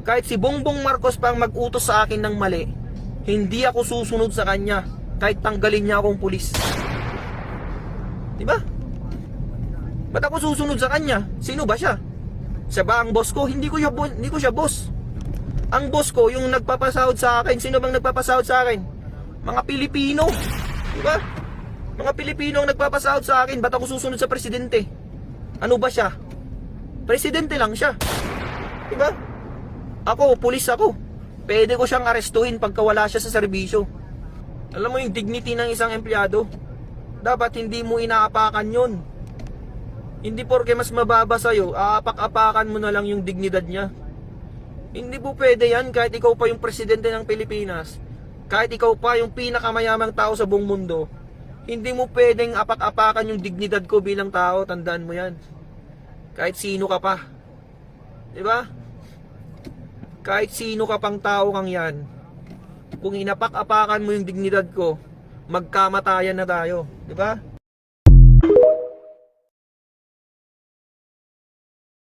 Kahit si Bongbong Marcos pang mag-utos sa akin ng mali, hindi ako susunod sa kanya kahit tanggalin niya akong pulis. Diba? Ba't ako susunod sa kanya? Sino ba siya? Siya ba ang boss ko? Hindi ko siya boss. Ang boss ko, yung nagpapasahod sa akin. Sino bang nagpapasahod sa akin? Mga Pilipino. Diba? Mga Pilipino ang nagpapasahod sa akin. Ba't ako susunod sa presidente? Ano ba siya? Presidente lang siya. Diba? Ako, pulis ako. Pwede ko siyang arestuhin pagka wala siya sa serbisyo. Alam mo yung dignity ng isang empleyado? Dapat hindi mo inaapakan yun. Hindi porke mas mababa sa'yo, aapak-apakan mo na lang yung dignidad niya. Hindi po pwede yan kahit ikaw pa yung presidente ng Pilipinas. Kahit ikaw pa yung pinakamayamang tao sa buong mundo. Hindi mo pwedeng apak-apakan yung dignidad ko bilang tao, tandaan mo yan. Kahit sino ka pa. Diba? Kahit sino ka pang tao kang yan. Kung inapak-apakan mo yung dignidad ko, magkamatayan na tayo. Diba?